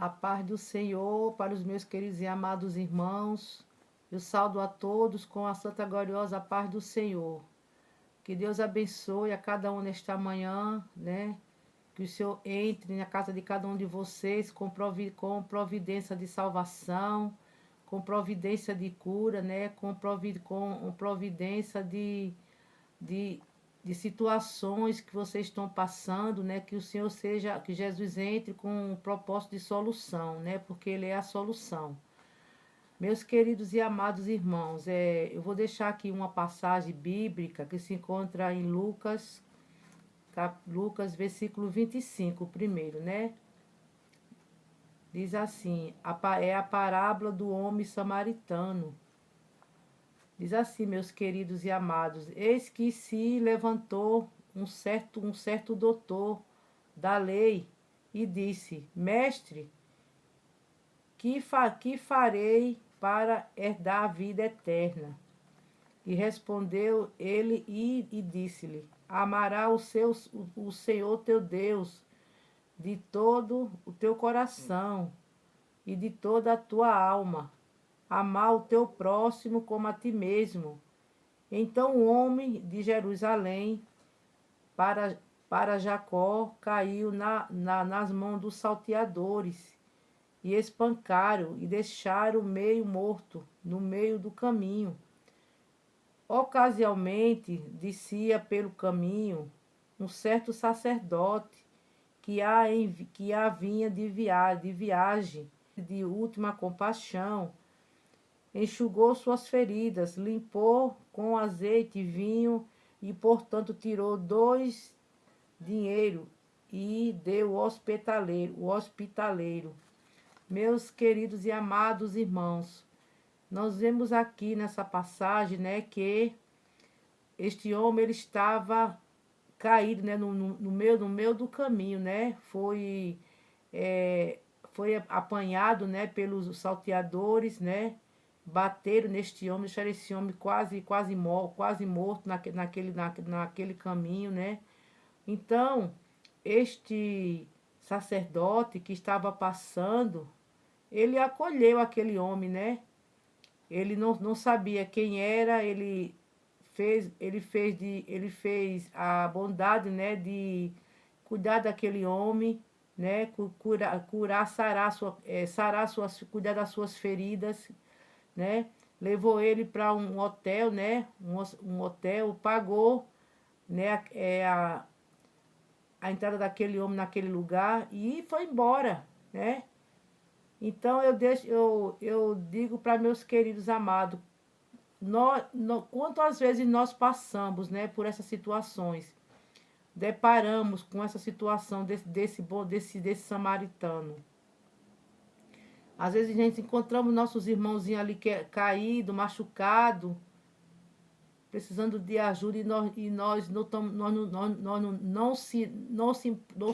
A paz do Senhor para os meus queridos e amados irmãos. Eu saúdo a todos com a santa gloriosa paz do Senhor. Que Deus abençoe a cada um nesta manhã, né? Que o Senhor entre na casa de cada um de vocês com providência de salvação, com providência de cura, né? Com providência de, de situações que vocês estão passando, né? Que o Senhor seja, que Jesus entre com um propósito de solução, né? Porque Ele é a solução. Meus queridos e amados irmãos, eu vou deixar aqui uma passagem bíblica que se encontra em Lucas versículo 25, o primeiro, né? Diz assim, é a parábola do homem samaritano. Diz assim, meus queridos e amados, eis que se levantou um certo doutor da lei e disse, mestre, que farei para herdar a vida eterna? E respondeu ele e disse-lhe, amará o Senhor teu Deus de todo o teu coração e de toda a tua alma, amar o teu próximo como a ti mesmo. Então o homem de Jerusalém para Jacó caiu nas mãos dos salteadores e espancaram e deixaram meio morto no meio do caminho. Ocasionalmente descia pelo caminho um certo sacerdote que a vinha de viagem de última compaixão, enxugou suas feridas, limpou com azeite e vinho e, portanto, tirou 2 dinheiro e deu o hospitaleiro. Meus queridos e amados irmãos, nós vemos aqui nessa passagem, né, que este homem ele estava caído, né, no meio do caminho, né, foi apanhado, né, pelos salteadores, né, bateram neste homem, deixaram esse homem quase morto naquele caminho, né. Então, este sacerdote que estava passando, ele acolheu aquele homem, né. Ele não sabia quem era, ele fez a bondade, né, de cuidar daquele homem, né, cuidar das suas feridas, né, levou ele para um hotel, né, um hotel, pagou, né, a entrada daquele homem naquele lugar e foi embora, né. Então eu digo para meus queridos amados, quantas vezes nós passamos, né, por essas situações, deparamos com essa situação desse samaritano. Às vezes a gente encontramos nossos irmãozinhos ali caído, machucado, precisando de ajuda e nós não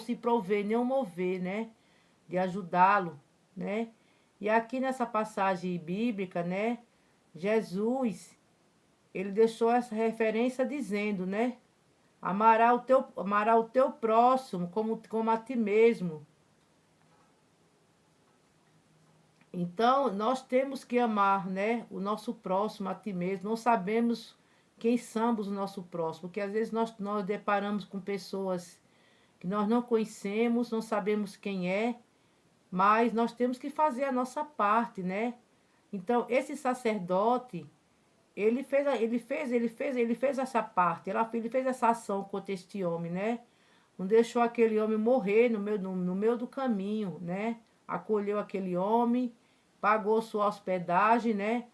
se prover, nem mover, né, de ajudá-lo, né. E aqui nessa passagem bíblica, né, Jesus, ele deixou essa referência dizendo, né, amará o teu próximo como a ti mesmo. Então, nós temos que amar, né, o nosso próximo a ti mesmo. Não sabemos quem somos o nosso próximo, porque às vezes nós deparamos com pessoas que nós não conhecemos, não sabemos quem é, mas nós temos que fazer a nossa parte, né? Então, esse sacerdote, ele fez essa parte, ele fez essa ação contra este homem, né? Não deixou aquele homem morrer no meio do caminho, né? Acolheu aquele homem, pagou sua hospedagem, né?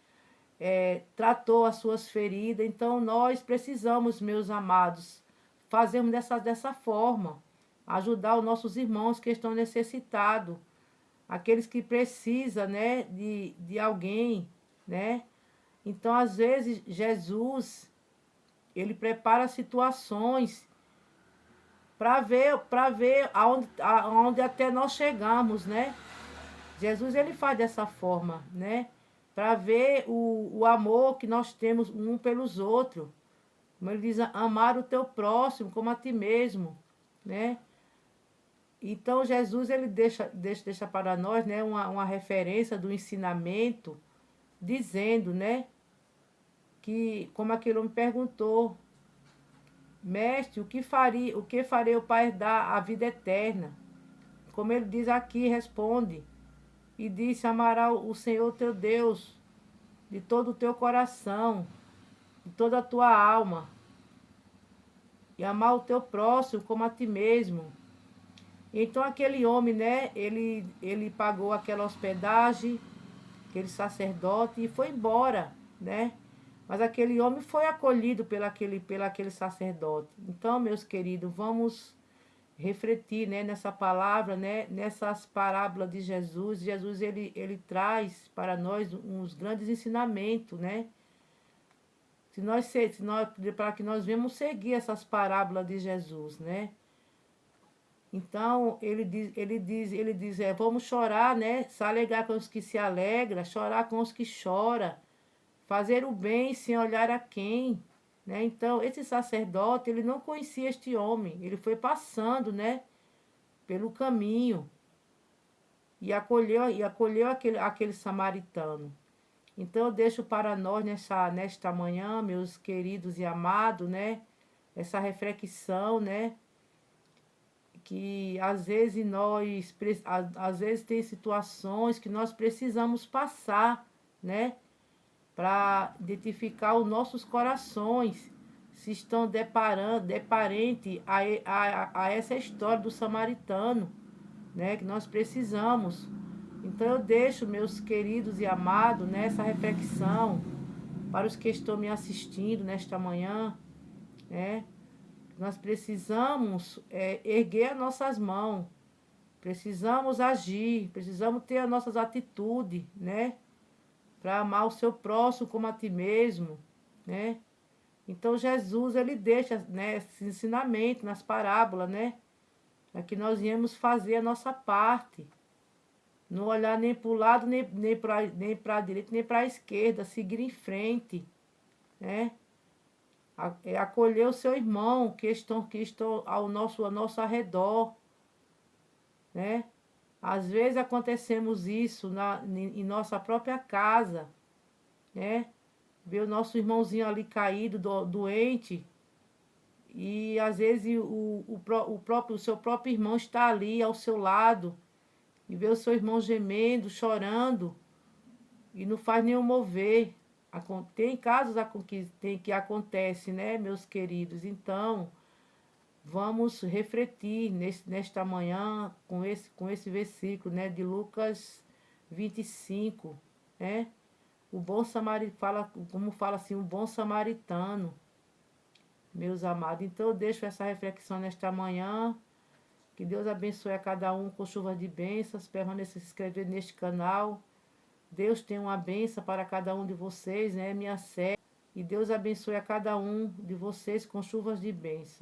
Tratou as suas feridas. Então, nós precisamos, meus amados, fazermos dessa forma, ajudar os nossos irmãos que estão necessitados, aqueles que precisam, né, de alguém, né? Então, às vezes, Jesus, ele prepara situações para ver aonde até nós chegamos, né? Jesus, ele faz dessa forma, né? Para ver o amor que nós temos um pelos outros. Como ele diz, amar o teu próximo como a ti mesmo, né? Então Jesus ele deixa para nós, né, uma referência do ensinamento, dizendo, né, que como aquele homem perguntou, mestre, o que farei eu para herdar a vida eterna? Como ele diz aqui, responde, e disse, amarás o Senhor teu Deus de todo o teu coração, de toda a tua alma, e amar o teu próximo como a ti mesmo. Então aquele homem, né, ele pagou aquela hospedagem, aquele sacerdote, e foi embora, né? Mas aquele homem foi acolhido pelaquele sacerdote. Então, meus queridos, vamos refletir, né, nessa palavra, né, nessas parábolas de Jesus. Jesus ele traz para nós uns grandes ensinamentos, né? Para que nós venhamos seguir essas parábolas de Jesus, né? Então, ele diz, vamos chorar, né? Se alegrar com os que se alegram, chorar com os que choram, fazer o bem sem olhar a quem, né? Então, esse sacerdote, ele não conhecia este homem, ele foi passando, né, pelo caminho e acolheu aquele samaritano. Então, eu deixo para nós nesta manhã, meus queridos e amados, né, essa reflexão, né, que às vezes tem situações que nós precisamos passar, né, para identificar os nossos corações, se estão deparente a essa história do samaritano, né, que nós precisamos. Então eu deixo, meus queridos e amados, nessa reflexão, para os que estão me assistindo nesta manhã, né, nós precisamos erguer as nossas mãos, precisamos agir, precisamos ter as nossas atitudes, né? Para amar o seu próximo como a ti mesmo, né? Então Jesus, ele deixa, né, esse ensinamento nas parábolas, né? Para que nós viemos fazer a nossa parte. Não olhar nem para o lado, nem para a direita, nem para a esquerda, seguir em frente, né? Acolher o seu irmão que estão ao nosso arredor, né? Às vezes acontecemos isso em nossa própria casa, né? Ver o nosso irmãozinho ali caído, doente, e às vezes o seu próprio irmão está ali ao seu lado, e ver o seu irmão gemendo, chorando, e não faz nenhum mover. Tem casos que acontece, né, meus queridos? Então, vamos refletir nesta manhã com esse versículo, né, de Lucas 25, né? O bom samaritano fala assim, o bom samaritano, meus amados. Então eu deixo essa reflexão nesta manhã. Que Deus abençoe a cada um com chuvas de bênçãos. Permaneça se inscrever neste canal. Deus tem uma bênção para cada um de vocês, né? Minha série. E Deus abençoe a cada um de vocês com chuvas de bênção.